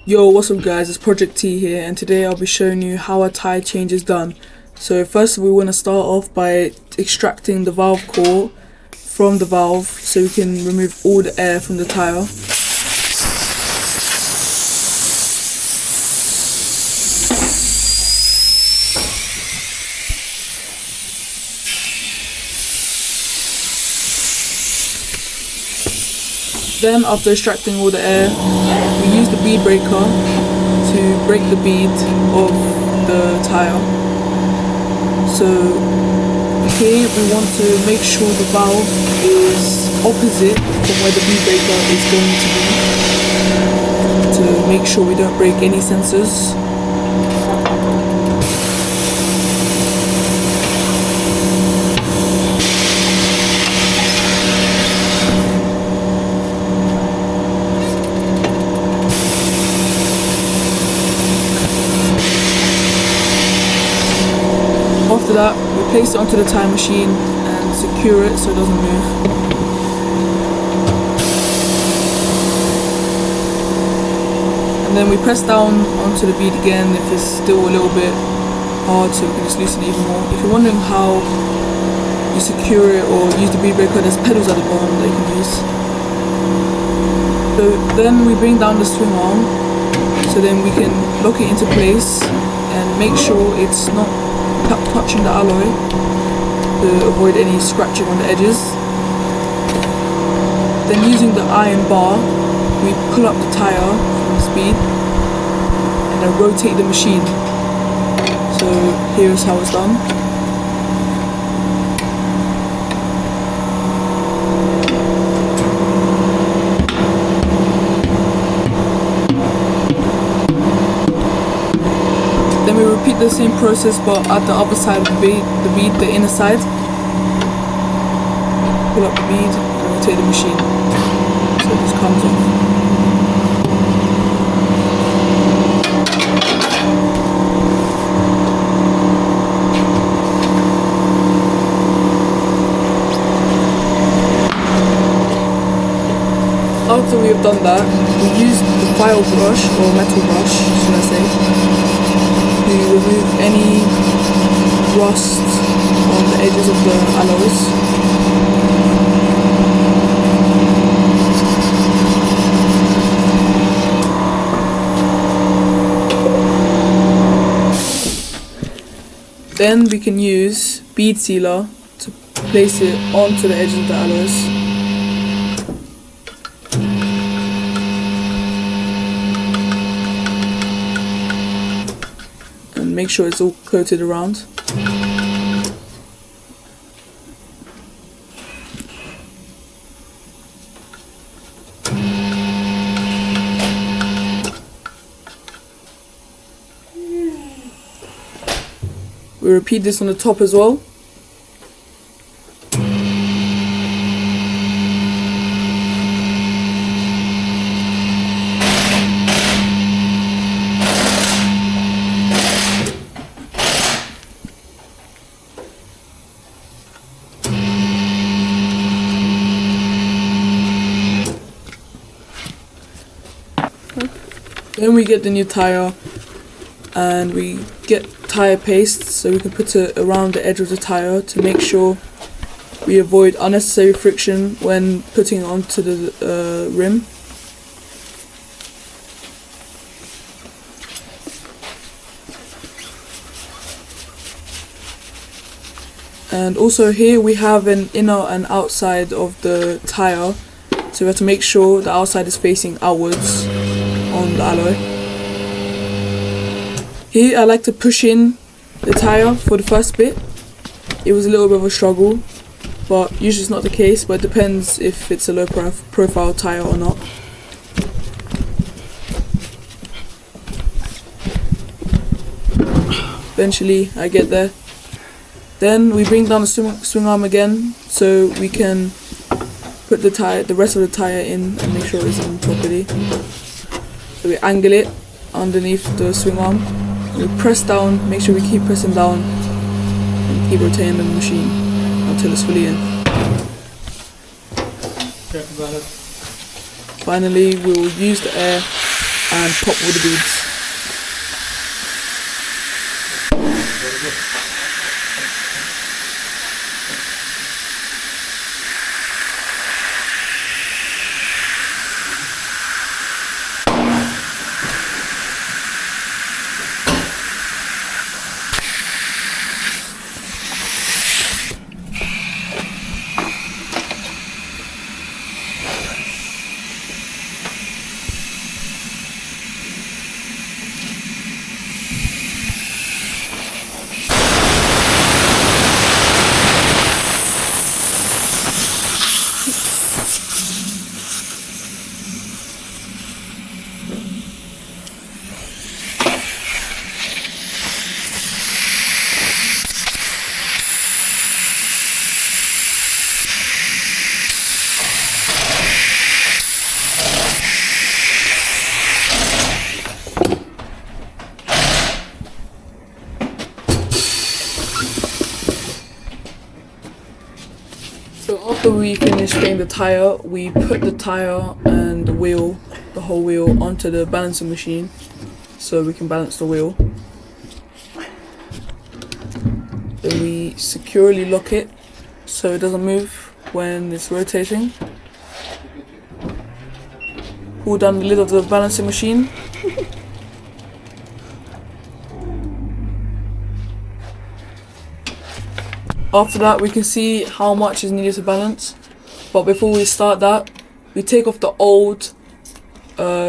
Yo, what's up guys, it's Project T here, and today I'll be showing you how a tyre change is done. So first we want to start off by extracting the valve core from the valve so we can remove all the air from the tyre. Then after extracting all the air, we use the bead breaker to break the bead of the tyre. So here we want to make sure the valve is opposite from where the bead breaker is going to be, to make sure we don't break any sensors. After that, we place it onto the tyre machine and secure it so it doesn't move. And then we press down onto the bead again if it's still a little bit hard, so we can just loosen it even more. If you're wondering how you secure it or use the bead breaker, there's pedals at the bottom that you can use. So then we bring down the swing arm so then we can lock it into place and make sure it's not touching the alloy to avoid any scratching on the edges. Then using the iron bar, we pull up the tyre from the speed and then rotate the machine. So here's how it's done. Then we repeat the same process but at the other side of the bead, the inner side. Pull up the bead and rotate the machine so it just comes off. After we have done that, we use the file brush or metal brush, should I say, to remove any rust on the edges of the alloys. Then we can use bead sealer to place it onto the edges of the alloys. Make sure it's all coated around. We repeat this on the top as well. Then we get the new tyre and we get tyre paste so we can put it around the edge of the tyre to make sure we avoid unnecessary friction when putting it onto the rim. And also here we have an inner and outside of the tyre, so we have to make sure the outside is facing outwards on the alloy. Here I like to push in the tyre for the first bit. It was a little bit of a struggle, but usually it's not the case, but it depends if it's a low profile tyre or not. Eventually I get there. Then we bring down the swing arm again so we can put the rest of the tyre in and make sure it's in properly. So we angle it underneath the swing arm. We press down, make sure we keep pressing down and keep rotating the machine until it's fully in. Finally, we will use the air and pop all the beads. So after we finish fitting the tyre, we put the tyre and the wheel, the whole wheel, onto the balancing machine so we can balance the wheel. Then we securely lock it so it doesn't move when it's rotating. Pull down the lid of the balancing machine. After that, we can see how much is needed to balance. But before we start that, we take off the old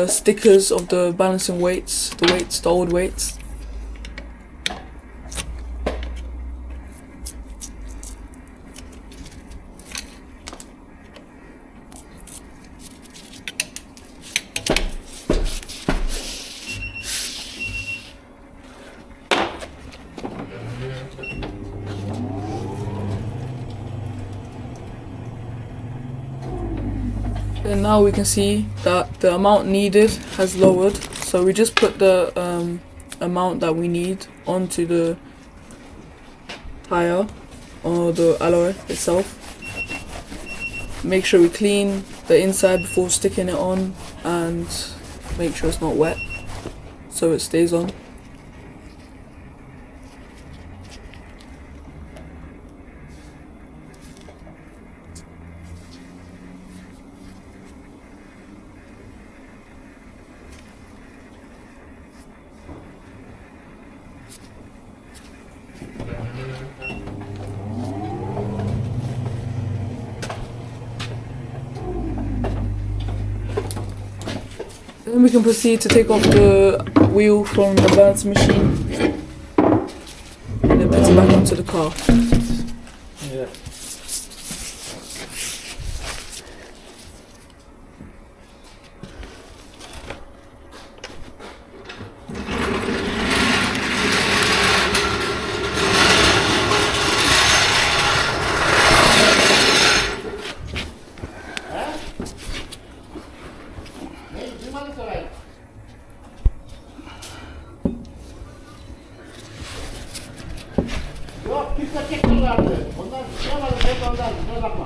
stickers of the balancing weights, the old weights. And now we can see that the amount needed has lowered, so we just put the amount that we need onto the tyre or the alloy itself. Make sure we clean the inside before sticking it on and make sure it's not wet so it stays on. Then we can proceed to take off the wheel from the balance machine and then put it back onto the car. Yeah. Yok, kimse çekmiyorlardı. Ondan çıkamadım, hep ondan. Kusura bakma.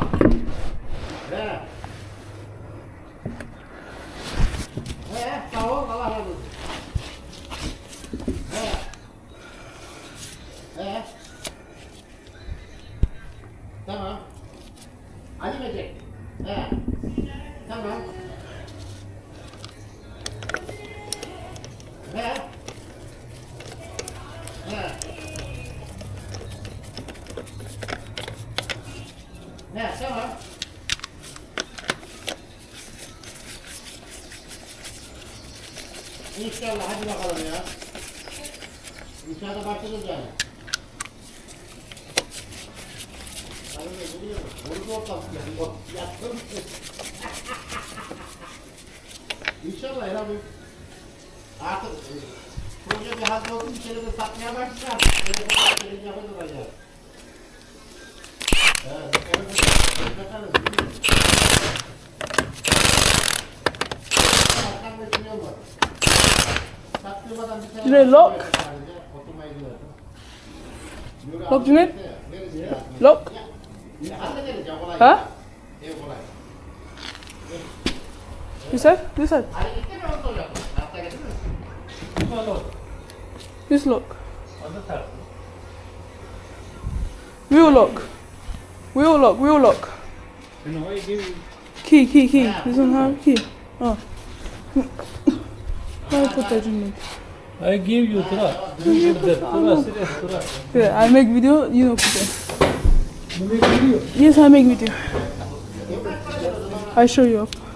Sağ ol, Allah razı olsun. Tamam. Ali Böcek. Tamam. Tamam. İnşallah, hadi bakalım ya. İnşallah başlarız yani. İnşallah ya bu. Artık proje bir hazır olsun, bir şeyleri satmaya başlayacağız. Şeyleri yapacağız ya. Lock. Lock Cüneyt. Lock. Huh? You said? You said? This lock. Wheel lock. Wheel lock. Wheel lock. Key. This one have key. Oh. Why put that in it? I give you Tura. Yeah, I make video. You don't put that. You make video. Yes, I make video. I show you up.